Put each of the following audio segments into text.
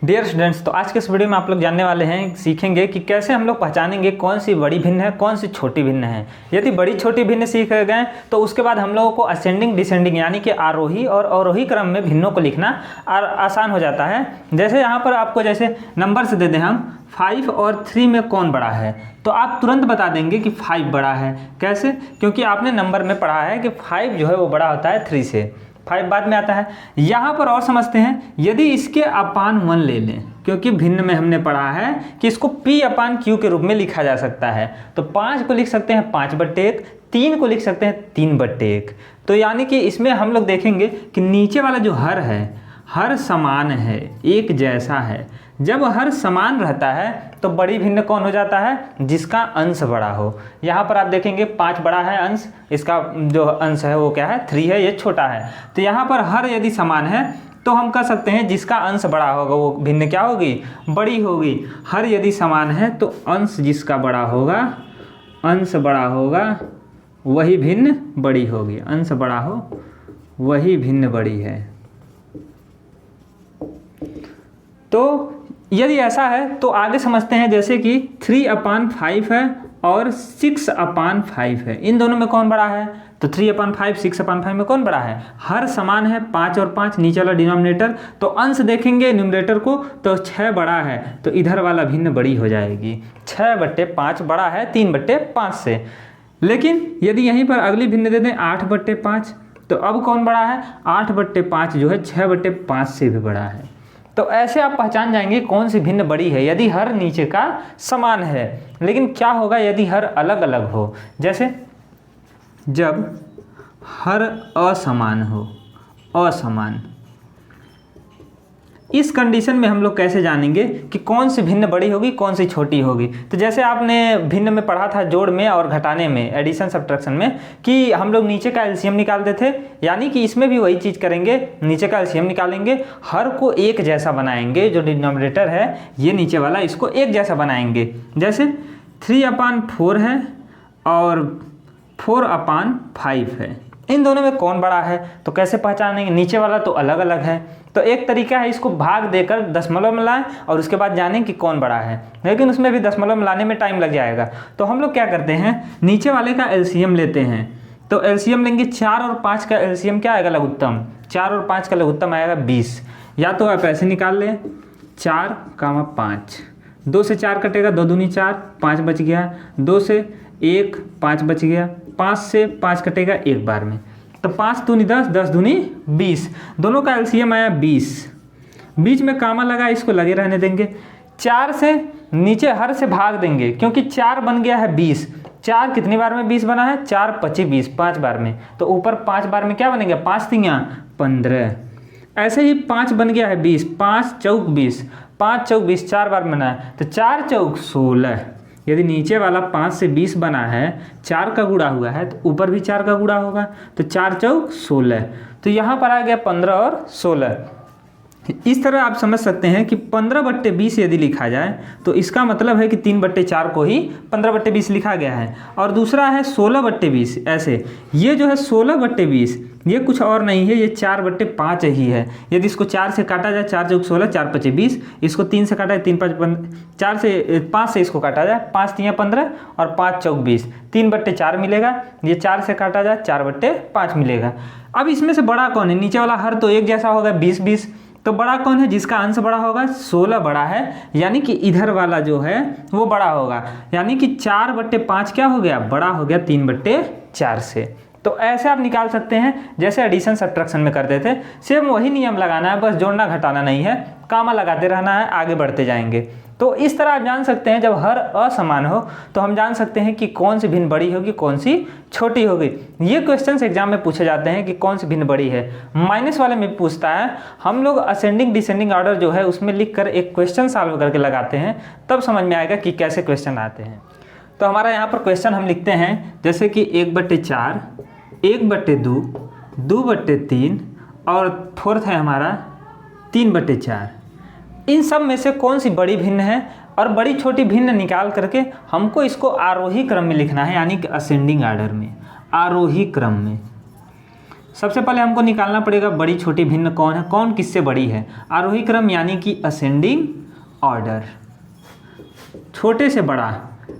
Dear students, तो आज के इस वीडियो में आप लोग जानने वाले हैं, सीखेंगे कि कैसे हम लोग पहचानेंगे कौन सी बड़ी भिन्न है, कौन सी छोटी भिन्न है। यदि बड़ी छोटी भिन्न सीख गए तो उसके बाद हम लोगों को असेंडिंग डिसेंडिंग यानी कि आरोही और अवरोही क्रम में भिन्नों को लिखना आसान हो जाता है। जैसे यहाँ पर आपको जैसे नंबर्स दे दें हम 5 और 3 में कौन बड़ा है, तो आप तुरंत बता देंगे कि 5 बड़ा है। कैसे? क्योंकि आपने नंबर में पढ़ा है कि 5 जो है वो बड़ा होता है 3 से, 5 बाद में आता है। यहाँ पर और समझते हैं, यदि इसके अपान 1 ले लें, क्योंकि भिन्न में हमने पढ़ा है कि इसको P/Q के रूप में लिखा जा सकता है, तो 5 को लिख सकते हैं 5/1, 3 को लिख सकते हैं 3/1। तो यानी कि इसमें हम लोग देखेंगे कि नीचे वाला जो हर है, हर समान है, एक जैसा है। जब हर समान रहता है तो बड़ी भिन्न कौन हो जाता है? जिसका अंश बड़ा हो। यहाँ पर आप देखेंगे 5 बड़ा है अंश, इसका जो अंश है वो क्या है? 3 है, ये छोटा है। तो यहाँ पर हर यदि समान है तो हम कह सकते हैं जिसका अंश बड़ा होगा वो भिन्न क्या होगी? बड़ी होगी। हर यदि समान है तो अंश जिसका बड़ा होगा, अंश बड़ा होगा, वही भिन्न बड़ी होगी। अंश बड़ा हो वही भिन्न बड़ी है। तो यदि ऐसा है तो आगे समझते हैं, जैसे कि 3/5 है और 6/5 है, इन दोनों में कौन बड़ा है? तो 3/5 6/5 में कौन बड़ा है? हर समान है, 5 और 5 नीचे वाला डिनोमिनेटर, तो अंश देखेंगे न्यूमरेटर को तो 6 बड़ा है, तो इधर वाला भिन्न बड़ी हो जाएगी। 6/5 बड़ा है 3/5 से। लेकिन यदि यहीं पर अगली भिन्न दे दें 8/5, तो अब कौन बड़ा है? 8/5 जो है 6/5 से भी बड़ा है। तो ऐसे आप पहचान जाएंगे कौन सी भिन्न बड़ी है, यदि हर नीचे का समान है। लेकिन क्या होगा यदि हर अलग अलग हो? जैसे जब हर असमान हो, असमान, इस कंडीशन में हम लोग कैसे जानेंगे कि कौन सी भिन्न बड़ी होगी, कौन सी छोटी होगी? तो जैसे आपने भिन्न में पढ़ा था जोड़ में और घटाने में, एडिशन सब्ट्रैक्शन में, कि हम लोग नीचे का एलसीएम निकालते थे, यानी कि इसमें भी वही चीज़ करेंगे, नीचे का एलसीएम निकालेंगे, हर को एक जैसा बनाएंगे, जो डिनोमिनेटर है ये नीचे वाला, इसको एक जैसा बनाएंगे। जैसे 3/4 है और 4/5 है, इन दोनों में कौन बड़ा है? तो कैसे पहचानेंगे? नीचे वाला तो अलग अलग है, तो एक तरीका है इसको भाग देकर दशमलव मिलाएं और उसके बाद जानें कि कौन बड़ा है, लेकिन उसमें भी दशमलव मिलाने में टाइम लग जाएगा। तो हम लोग क्या करते हैं, नीचे वाले का एलसीएम लेते हैं। तो एलसीएम लेंगे, 4 और 5 का एलसीएम क्या आएगा? लघुत्तम। 4 और 5 का लघुत्तम आएगा 20। या तो आप ऐसे निकाल लें 4,5, 2 से 4 कटेगा, 2 दूनी 4, 5 बच गया, 2 से 1 5 बच गया, 5 से 5 कटेगा एक बार में, तो 5 दूनी 10, 10 दूनी 20, दोनों का एलसीएम आया 20। बीच में कामा लगा, इसको लगे रहने देंगे। 4 से नीचे हर से भाग देंगे, क्योंकि 4 बन गया है 20। 4 कितनी बार में 20 बना है? 4 25 20, 5 बार में, तो ऊपर 5 बार में क्या बनेगा? 5 3 15। ऐसे ही 5 बन गया है 20, 5 चौक 20, 5 चौक 20, 4 बार बना है, तो 4 चौक 16। यदि नीचे वाला 5 से 20 बना है, 4 का गुणा हुआ है, तो ऊपर भी 4 का गुणा होगा, तो 4 चौक 16। तो यहाँ पर आ गया 15 और 16। इस तरह आप समझ सकते हैं कि 15/20 यदि लिखा जाए तो इसका मतलब है कि 3/4 को ही 15/20 लिखा गया है। और दूसरा है 16/20। ऐसे ये जो है 16/20 ये कुछ और नहीं है, ये 4/5 ही है। यदि इसको 4 से काटा जाए, 4 चौक 16, 4 5 20, इसको 3 से काटा जाए, 3 5 15, 4 से 5 से इसको काटा जाए, 5 3 15 और 5 चौक 20, 3/4 मिलेगा। ये 4 से काटा जाए, 4/5 मिलेगा। अब इसमें से बड़ा कौन है? नीचे वाला हर तो एक जैसा होगा 20 20, तो बड़ा कौन है? जिसका अंश बड़ा होगा, 16 बड़ा है, यानी कि इधर वाला जो है वो बड़ा होगा, यानी कि 4/5 क्या हो गया? बड़ा हो गया 3/4 से। तो ऐसे आप निकाल सकते हैं जैसे एडिशन सब्ट्रैक्शन में करते थे। सेम वही नियम लगाना है, बस जोड़ना घटाना नहीं है, कामा लगाते रहना है, आगे बढ़ते जाएंगे। तो इस तरह आप जान सकते हैं, जब हर असमान हो तो हम जान सकते हैं कि कौन सी भिन्न बड़ी होगी, कौन सी छोटी होगी। ये क्वेश्चंस एग्जाम में पूछे जाते हैं कि कौन सी भिन्न बड़ी है। माइनस वाले में पूछता है, हम लोग असेंडिंग डिसेंडिंग ऑर्डर जो है उसमें लिखकर एक क्वेश्चन सॉल्व करके लगाते हैं, तब समझ में आएगा कि कैसे क्वेश्चन आते हैं। तो हमारा यहाँ पर क्वेश्चन हम लिखते हैं जैसे कि 1/4, 1/2, 2/3 और फोर्थ है हमारा 3/4। इन सब में से कौन सी बड़ी भिन्न है और बड़ी छोटी भिन्न निकाल करके हमको इसको आरोही क्रम में लिखना है, यानी कि असेंडिंग ऑर्डर में, आरोही क्रम में। सबसे पहले हमको निकालना पड़ेगा बड़ी छोटी भिन्न कौन है, कौन किससे बड़ी है। आरोही क्रम यानी कि असेंडिंग ऑर्डर, छोटे से बड़ा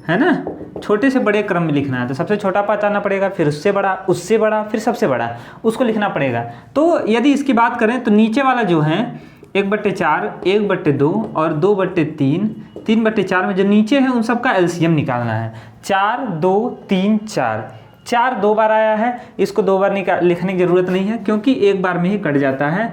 है ना, छोटे से बड़े क्रम में लिखना है। तो सबसे छोटा पहचानना पड़ेगा, फिर उससे बड़ा, फिर सबसे बड़ा, उसको लिखना पड़ेगा। तो यदि इसकी बात करें तो नीचे वाला जो है 1/4, 1/2 और 2/3, 3/4 में जो नीचे है उन सब का एलसीएम निकालना है। 4 2 3 4, 4 2 बार आया है, इसको 2 बार लिखने की ज़रूरत नहीं है क्योंकि एक बार में ही कट जाता है।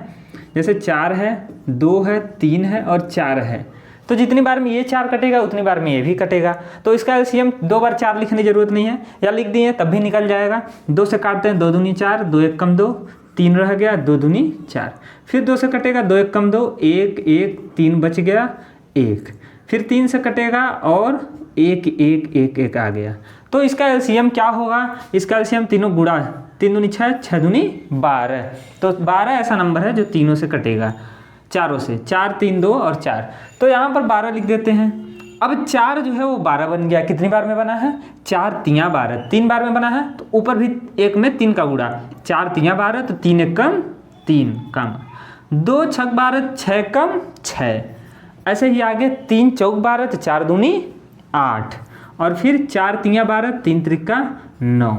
जैसे 4 है, 2 है, 3 है और 4 है, तो जितनी बार में ये 4 कटेगा उतनी बार में ये भी कटेगा। तो इसका एलसीएम 2 बार 4 लिखने की जरूरत नहीं है, या लिख दिए तब भी निकल जाएगा। 2 से काटते हैं, 2 दूनी 4, 2 1 कम 2, 3 रह गया, 2 दूनी 4, फिर 2 से कटेगा, 2 1 कम 2, 1 1, 3 बच गया 1, फिर 3 से कटेगा और 1 1 1 1 आ गया। तो इसका एलसीएम क्या होगा, इसका एलसीएम तीनों गुणा, 3 दूनी 6, 6 दूनी 12, तो 12 ऐसा नंबर है जो तीनों से कटेगा, चारों से, 4 3 2 और 4। तो यहाँ पर 12 लिख देते हैं। अब 4 जो है वो 12 बन गया, कितनी बार में बना है, 4 3 12, 3 बार में बना है। तो ऊपर भी 1 में 3 का गुणा, 4 3 12, तो 3 1 कम 3 कम, 2 6 12, 6 कम 6, ऐसे ही आगे 3 4 12, तो 4 दूनी 8, और फिर 4 3 12, 3 त्रिका 9,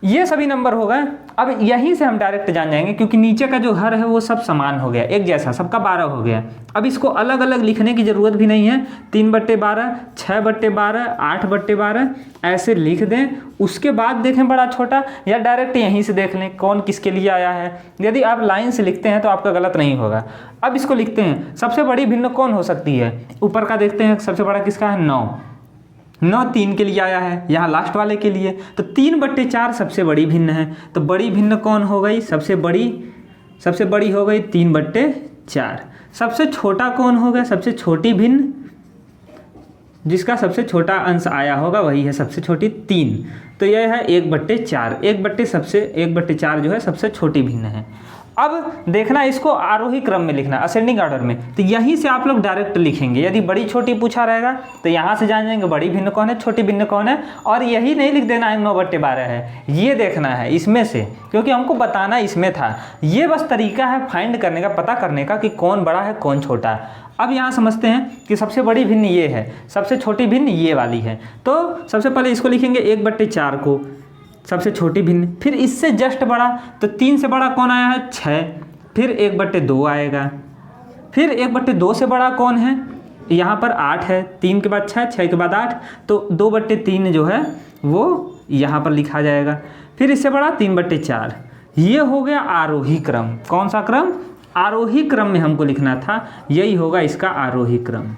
ये सभी नंबर हो गए। अब यहीं से हम डायरेक्ट जान जाएंगे क्योंकि नीचे का जो हर है वो सब समान हो गया, एक जैसा, सबका 12 हो गया। अब इसको अलग अलग लिखने की ज़रूरत भी नहीं है, 3/12, 6/12, 8/12 ऐसे लिख दें। उसके बाद देखें बड़ा छोटा, या डायरेक्ट यहीं से देख लें कौन किसके लिए आया है। यदि आप लाइन से लिखते हैं तो आपका गलत नहीं होगा। अब इसको लिखते हैं, सबसे बड़ी भिन्न कौन हो सकती है, ऊपर का देखते हैं सबसे बड़ा किसका है, 9 3 के लिए आया है, यहाँ लास्ट वाले के लिए। तो 3/4 सबसे बड़ी भिन्न है, तो बड़ी भिन्न कौन हो गई, सबसे बड़ी हो गई 3/4। सबसे छोटा कौन हो गया, सबसे छोटी भिन्न, जिसका सबसे छोटा अंश आया होगा वही है सबसे छोटी 3, तो यह है 1/4, 1/4 जो है सबसे छोटी भिन्न है। अब देखना इसको आरोही क्रम में लिखना, असेंडिंग ऑर्डर में। तो यहीं से आप लोग डायरेक्ट लिखेंगे। यदि बड़ी छोटी पूछा रहेगा तो यहाँ से जान जाएंगे बड़ी भिन्न कौन है, छोटी भिन्न कौन है, और यही नहीं लिख देना है 9/12 है, ये देखना है इसमें से, क्योंकि हमको बताना इसमें था। ये बस तरीका है फाइंड करने का, पता करने का कि कौन बड़ा है कौन छोटा है। अब यहाँ समझते हैं कि सबसे बड़ी भिन्न ये है, सबसे छोटी भिन्न ये वाली है। तो सबसे पहले इसको लिखेंगे 1/4 को, सबसे छोटी भिन्न, फिर इससे जस्ट बड़ा, तो 3 से बड़ा कौन आया है, 6, फिर 1/2 आएगा, फिर 1/2 से बड़ा कौन है, यहाँ पर 8 है, 3 के बाद 6, 6 के बाद 8, तो 2/3 जो है वो यहाँ पर लिखा जाएगा, फिर इससे बड़ा 3/4। ये हो गया आरोही क्रम। कौन सा क्रम, आरोही क्रम में हमको लिखना था, यही होगा इसका आरोही क्रम।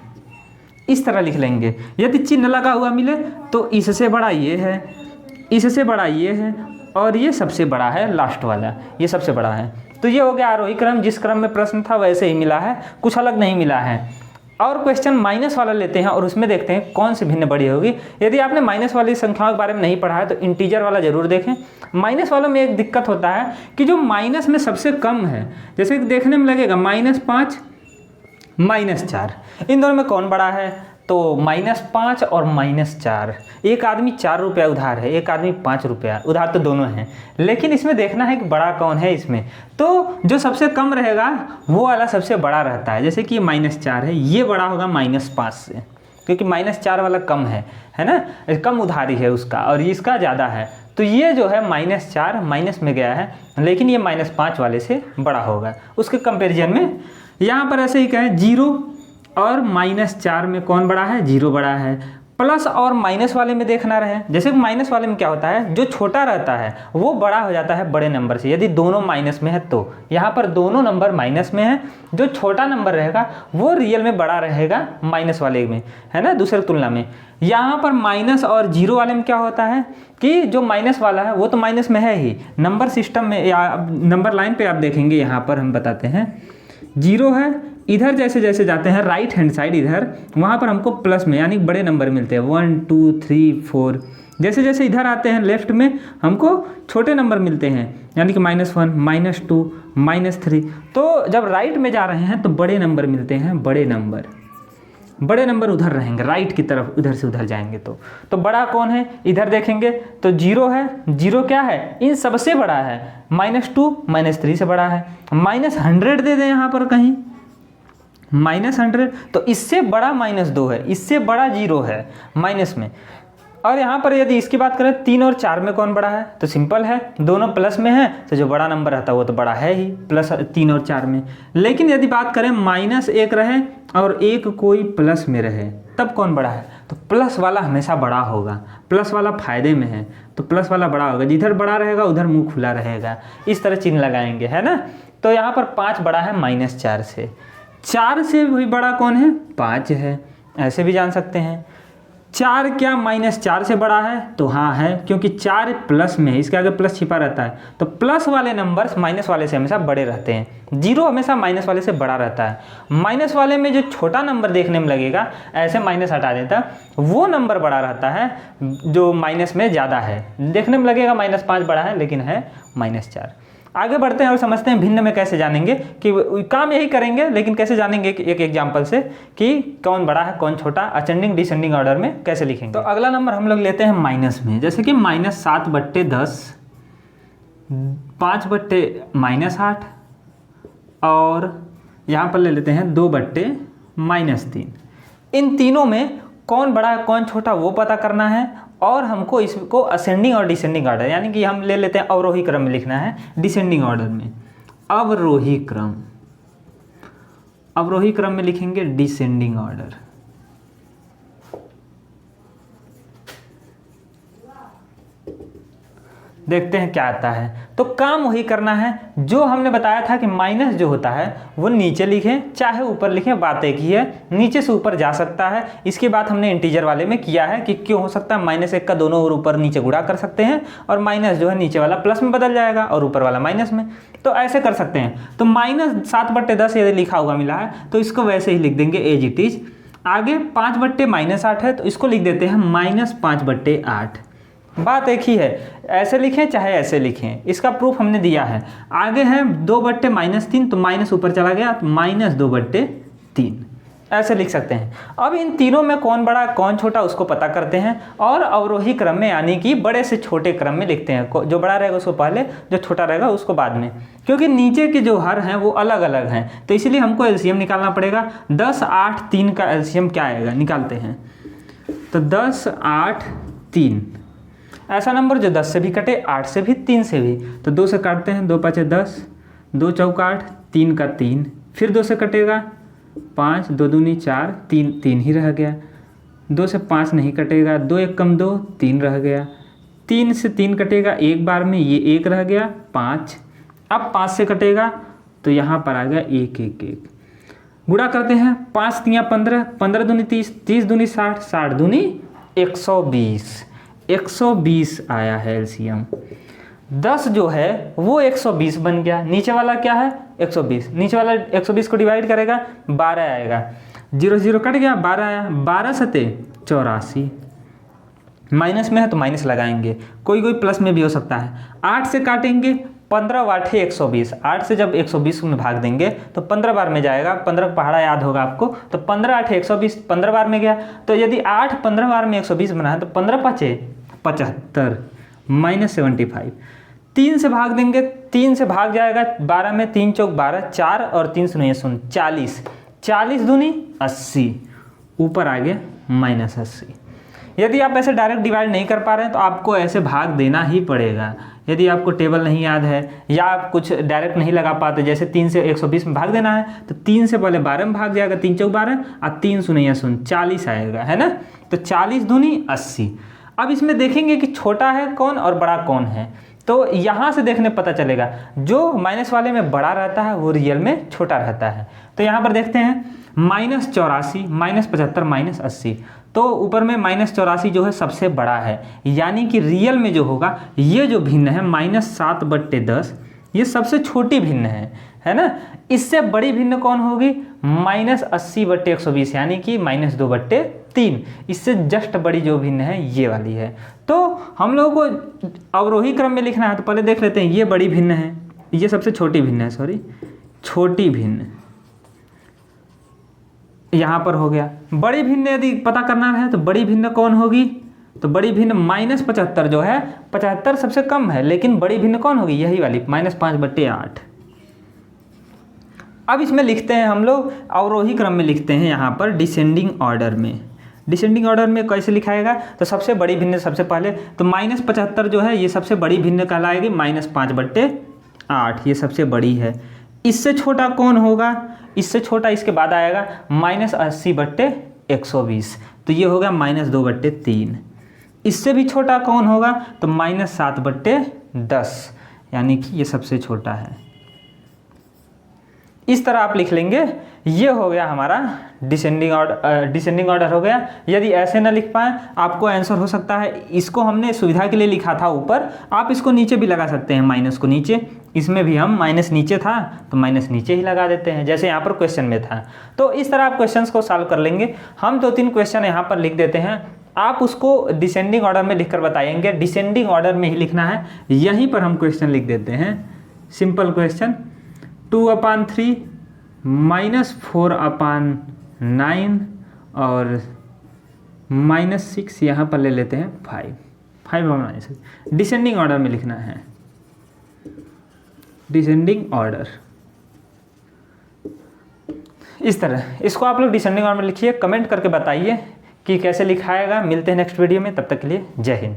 इस तरह लिख लेंगे। यदि चिन्ह लगा हुआ मिले तो इससे बड़ा ये है, इससे बड़ा ये है, और ये सबसे बड़ा है लास्ट वाला, ये सबसे बड़ा है। तो ये हो गया आरोही क्रम। जिस क्रम में प्रश्न था वैसे ही मिला है, कुछ अलग नहीं मिला है। और क्वेश्चन माइनस वाला लेते हैं और उसमें देखते हैं कौन सी भिन्न बड़ी होगी। यदि आपने माइनस वाली संख्याओं के बारे में नहीं पढ़ा है तो इंटीजर वाला जरूर देखें। माइनस वालों में एक दिक्कत होता है कि जो माइनस में सबसे कम है, जैसे देखने में लगेगा -5 -4, इन दोनों में कौन बड़ा है, तो -5 और -4। एक आदमी 4 रुपया उधार है, एक आदमी 5 रुपया उधार, तो दोनों हैं, लेकिन इसमें देखना है कि बड़ा कौन है इसमें। तो जो सबसे कम रहेगा वो वाला सबसे बड़ा रहता है। जैसे कि -4 है, ये बड़ा होगा -5 से, क्योंकि -4 वाला कम है ना, कम उधारी है उसका, और इसका ज़्यादा है। तो ये जो है -4 माइनस में गया है, लेकिन ये -5 वाले से बड़ा होगा उसके कंपेरिजन में। यहाँ पर ऐसे ही कहें 0 और -4 में कौन बड़ा है, 0 बड़ा है। प्लस और माइनस वाले में देखना रहे, जैसे माइनस वाले में क्या होता है, जो छोटा रहता है वो बड़ा हो जाता है बड़े नंबर से। यदि दोनों माइनस में है तो यहाँ पर दोनों नंबर माइनस में है, जो छोटा नंबर रहेगा वो रियल में बड़ा रहेगा माइनस वाले में, है ना, दूसरे तुलना में। यहाँ पर माइनस और 0 वाले में क्या होता है कि जो माइनस वाला है वो तो माइनस में है ही, नंबर सिस्टम में या नंबर लाइन पे आप देखेंगे, यहाँ पर हम बताते हैं 0 है, इधर जैसे जैसे जाते हैं राइट हैंड साइड इधर, वहाँ पर हमको प्लस में यानी बड़े नंबर मिलते हैं 1 2 3 4। जैसे जैसे इधर आते हैं लेफ्ट में हमको छोटे नंबर मिलते हैं, यानी कि -1 -2 -3। तो जब राइट में जा रहे हैं तो बड़े नंबर मिलते हैं, बड़े नंबर। बड़े नंबर उधर रहेंगे, राइट की तरफ उधर से उधर जाएंगे। तो बड़ा कौन है, इधर देखेंगे तो 0 है। 0 क्या है, इन सबसे बड़ा है। -2 -3 से बड़ा है। -100 दे दें यहाँ पर कहीं, -100, तो इससे बड़ा -2 है, इससे बड़ा 0 है माइनस में। और यहाँ पर यदि इसकी बात करें 3 और 4 में कौन बड़ा है, तो सिंपल है, दोनों प्लस में है, तो जो बड़ा नंबर रहता है वो तो बड़ा है ही, प्लस 3 और 4 में। लेकिन यदि बात करें -1 रहे और 1 कोई प्लस में रहे, तब कौन बड़ा है, तो प्लस वाला हमेशा बड़ा होगा, प्लस वाला फायदे में है, तो प्लस वाला बड़ा होगा। जिधर बड़ा रहेगा उधर मुंह खुला रहेगा, इस तरह चिन्ह लगाएंगे, है ना। तो यहाँ पर 5 बड़ा है -4 से। 4 से भी बड़ा कौन है, 5 है, ऐसे भी जान सकते हैं। 4 क्या -4 से बड़ा है, तो हाँ है, क्योंकि 4 प्लस में है, इसके आगे प्लस छिपा रहता है। तो प्लस वाले नंबर्स माइनस वाले से हमेशा बड़े रहते हैं। 0 हमेशा माइनस वाले से बड़ा रहता है। माइनस वाले में जो छोटा नंबर देखने में लगेगा, ऐसे माइनस हटा देता, वो नंबर बड़ा रहता है जो माइनस में ज़्यादा है। देखने में लगेगा -5 बड़ा है, लेकिन है -4। आगे बढ़ते हैं और समझते हैं भिन्न में कैसे जानेंगे, कि काम यही करेंगे, लेकिन कैसे जानेंगे एक एग्जाम्पल से कि कौन बड़ा है कौन छोटा, असेंडिंग डिसेंडिंग ऑर्डर में कैसे लिखेंगे। तो अगला नंबर हम लोग लेते हैं माइनस में, जैसे कि -7/10, 5/-8, और यहाँ पर ले लेते हैं 2/-3। इन तीनों में कौन बड़ा है कौन छोटा वो पता करना है, और हमको इसको असेंडिंग और डिसेंडिंग ऑर्डर, यानी कि हम ले लेते हैं अवरोही क्रम में लिखना है, डिसेंडिंग ऑर्डर में। अवरोही क्रम में लिखेंगे डिसेंडिंग ऑर्डर। देखते हैं क्या आता है। तो काम वही करना है जो हमने बताया था कि माइनस जो होता है वो नीचे लिखें चाहे ऊपर लिखें, बात एक ही है, नीचे से ऊपर जा सकता है। इसकी बात हमने इंटीजर वाले में किया है कि क्यों हो सकता है, -1 का दोनों ओर ऊपर नीचे गुणा कर सकते हैं, और माइनस जो है नीचे वाला प्लस में बदल जाएगा और ऊपर वाला माइनस में, तो ऐसे कर सकते हैं। तो -7/10 यदि लिखा हुआ मिला है तो इसको वैसे ही लिख देंगे एज इट इज। आगे 5/-8 है तो इसको लिख देते हैं -5/8। बात एक ही है, ऐसे लिखें चाहे ऐसे लिखें, इसका प्रूफ हमने दिया है। आगे है 2/-3, तो माइनस ऊपर चला गया तो -2/3, ऐसे लिख सकते हैं। अब इन तीनों में कौन बड़ा कौन छोटा उसको पता करते हैं, और अवरोही क्रम में यानी कि बड़े से छोटे क्रम में लिखते हैं। जो बड़ा रहेगा उसको पहले, जो छोटा रहेगा उसको बाद में, क्योंकि नीचे के जो हर हैं वो अलग अलग हैं, तो इसीलिए हमको एलसीएम निकालना पड़ेगा। 10, 8, 3 का एलसीएम क्या आएगा, निकालते हैं। तो 10, 8, 3 ऐसा नंबर जो 10 से भी कटे, 8 से भी, 3 से भी, तो 2 से काटते हैं, 2 5 10, 2 चौका 8, 3 का 3, फिर 2 से कटेगा 5, 2 दूनी 4, 3 ही रह गया। 2 से 5 नहीं कटेगा, 2 1 कम 2, 3 रह गया। 3 से 3 कटेगा एक बार में, ये 1 रह गया, 5। अब 5 से कटेगा तो यहाँ पर आ गया 1 1 1। गुणा करते हैं, 5 3 15, 15 दूनी 30, 30 दूनी 60, 60 दूनी 120, 120 आया है एलसीएम। 10 जो है वो 120 बन गया। नीचे वाला क्या है 120, नीचे वाला 120 को डिवाइड करेगा 12 आएगा, 0 0 कट गया, 12 आया, 12 सते 84। माइनस में है तो माइनस लगाएंगे, कोई कोई प्लस में भी हो सकता है। 8 से काटेंगे, 15 8 120, 8 से जब 120 में भाग देंगे तो 15 बार में जाएगा, 15 पहाड़ा याद होगा आपको, तो 15 8 120 15 बार में गया। तो यदि 8 15 बार में 120 बना है तो 15 5 75 -75। 3 से भाग देंगे, 3 से भाग जाएगा 12 में, 3 चौक 12, 4 और 3 शून्य 40, 40 दूनी 80, ऊपर आ गया -80। यदि आप ऐसे डायरेक्ट डिवाइड नहीं कर पा रहे हैं तो आपको ऐसे भाग देना ही पड़ेगा। यदि आपको टेबल नहीं याद है या आप कुछ डायरेक्ट नहीं लगा पाते, जैसे 3 से 120 में भाग देना है तो 3 से पहले 12 में भाग जाएगा, 3 चौक 12 और 3 शून्य 40 आएगा, है ना। तो 40 दूनी 80। अब इसमें देखेंगे कि छोटा है कौन और बड़ा कौन है, तो यहाँ से देखने पता चलेगा जो माइनस वाले में बड़ा रहता है वो रियल में छोटा रहता है। तो यहाँ पर देखते हैं -84, -75, -80, तो ऊपर में -84 जो है सबसे बड़ा है, यानी कि रियल में जो होगा ये जो भिन्न है -7/10 ये सबसे छोटी भिन्न है ना। इससे बड़ी भिन्न कौन होगी -80/120 यानी कि -2/3। इससे जस्ट बड़ी जो भिन्न है ये वाली है। तो हम लोगों को अवरोही क्रम में लिखना है तो पहले देख लेते हैं, ये बड़ी भिन्न है, ये सबसे छोटी भिन्न है, सॉरी छोटी भिन्न, यहाँ पर हो गया। बड़ी भिन्न यदि पता करना है तो बड़ी भिन्न कौन होगी, तो बड़ी भिन्न -75 जो है, 75 सबसे कम है, लेकिन बड़ी भिन्न कौन होगी, यही वाली -5/8। अब इसमें लिखते हैं हम लोग अवरोही क्रम में लिखते हैं, यहाँ पर डिसेंडिंग ऑर्डर में। डिसेंडिंग ऑर्डर में कैसे लिखाएगा, तो सबसे बड़ी भिन्न सबसे पहले, तो -75 जो है ये सबसे बड़ी भिन्न कहलाएगी, -5/8 ये सबसे बड़ी है। इससे छोटा कौन होगा, इससे छोटा इसके बाद आएगा -80/120, तो ये हो गया -2/3। इससे भी छोटा कौन होगा, तो -7/10, यानी कि ये सबसे छोटा है। इस तरह आप लिख लेंगे। ये हो गया हमारा डिसेंडिंग ऑर्डर हो गया। यदि ऐसे ना लिख पाएँ, आपको आंसर हो सकता है, इसको हमने सुविधा के लिए लिखा था ऊपर, आप इसको नीचे भी लगा सकते हैं, माइनस को नीचे। इसमें भी हम माइनस नीचे था तो माइनस नीचे ही लगा देते हैं, जैसे यहाँ पर क्वेश्चन में था। तो इस तरह आप क्वेश्चंस को सॉल्व कर लेंगे। हम 2-3 क्वेश्चन यहाँ पर लिख देते हैं, आप उसको डिसेंडिंग ऑर्डर में लिखकर बताएंगे। डिसेंडिंग ऑर्डर में ही लिखना है, यहीं पर हम क्वेश्चन लिख देते हैं। सिंपल क्वेश्चन, 2/3 -4/9 और -6 यहाँ पर ले लेते हैं 5 डिसेंडिंग ऑर्डर में लिखना है, डिसेंडिंग ऑर्डर। इस तरह इसको आप लोग डिसेंडिंग ऑर्डर में लिखिए, कमेंट करके बताइए कि कैसे लिखाएगा। मिलते हैं नेक्स्ट वीडियो में, तब तक के लिए जय हिंद।